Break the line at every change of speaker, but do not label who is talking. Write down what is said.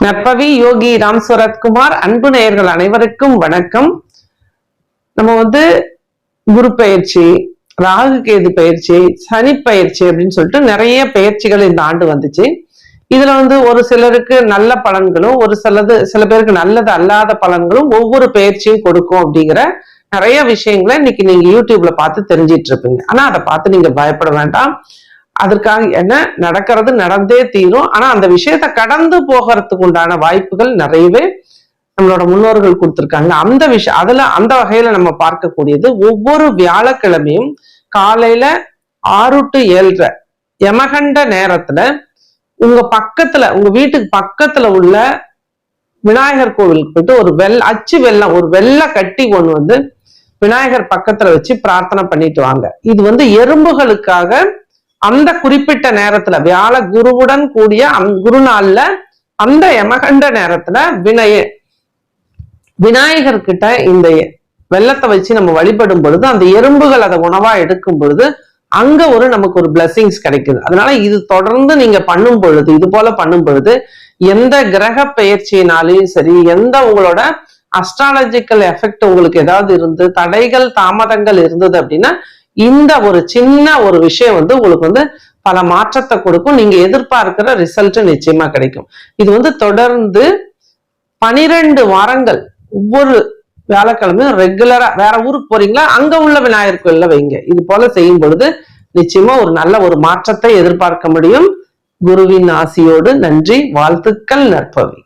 நற்பவி யோகி ராம் சரத்குமார் அன்பு நேயர்கள் அனைவருக்கும் வணக்கம். நம்ம குரு பயிற்சி, ராகு கேது பயிற்சி, சனி பயிற்சி அப்படின்னு சொல்லிட்டு நிறைய பயிற்சிகள் இந்த ஆண்டு வந்துச்சு. இதுல ஒரு சிலருக்கு நல்ல பலன்களும் சில பேருக்கு நல்லது அல்லாத பலன்களும் ஒவ்வொரு பயிற்சியும் கொடுக்கும் அப்படிங்கிற நிறைய விஷயங்களை இன்னைக்கு நீங்க யூடியூப்ல பார்த்து தெரிஞ்சிட்டு இருப்பீங்க. ஆனா அதை பார்த்து நீங்க பயப்பட வேண்டாம். அதற்காக என்ன நடக்கிறது நடந்தே தீரும். ஆனா அந்த விஷயத்தை கடந்து போகிறதுக்கு உண்டான வாய்ப்புகள் நிறையவே நம்மளோட முன்னோர்கள் கொடுத்திருக்காங்க. அந்த வகையில நம்ம பார்க்கக்கூடியது ஒவ்வொரு வியாழக்கிழமையும் காலையில 6 to 7:30 யமகண்ட நேரத்துல உங்க வீட்டுக்கு பக்கத்துல உள்ள விநாயகர் கோவிலுக்கு போயிட்டு ஒரு அச்சு வெல்லம், ஒரு வெள்ளை கட்டி கொண்டு விநாயகர் பக்கத்துல வச்சு பிரார்த்தனை பண்ணிட்டு வாங்க. இது எறும்புகளுக்காக அந்த குறிப்பிட்ட நேரத்துல வியாழ குருவுடன் கூடிய குருநாள்ல அந்த யமகண்ட நேரத்துல விநாயகர் கிட்ட இந்த வெள்ளத்தை வச்சு நம்ம வழிபடும் பொழுது அந்த எறும்புகள் அதை உணவா எடுக்கும் பொழுது அங்க நமக்கு ஒரு பிளஸிங்ஸ் கிடைக்குது. அதனால இது தொடர்ந்து நீங்க பண்ணும் பொழுது, இது போல பண்ணும் பொழுது எந்த கிரக பெயர்ச்சியினாலையும் சரி, எந்த உங்களோட அஸ்ட்ராலஜிக்கல் எஃபெக்ட் உங்களுக்கு ஏதாவது இருந்து தடைகள் தாமதங்கள் இருந்தது அப்படின்னா இந்த ஒரு சின்ன ஒரு விஷயம் உங்களுக்கு பல மாற்றத்தை கொடுக்கும். நீங்க எதிர்பார்க்கிற ரிசல்ட் நிச்சயமா கிடைக்கும். இது தொடர்ந்து 12 வாரங்கள் ஒவ்வொரு வியாழக்கிழமையும் ரெகுலரா வேற ஊருக்கு போறீங்களா, அங்க உள்ள விநாயகர் கோயில்ல வைங்க. இது போல செய்யும் பொழுது நிச்சயமா ஒரு நல்ல ஒரு மாற்றத்தை எதிர்பார்க்க முடியும். குருவின் ஆசியோடு நன்றி, வாழ்த்துக்கள், நற்பவி.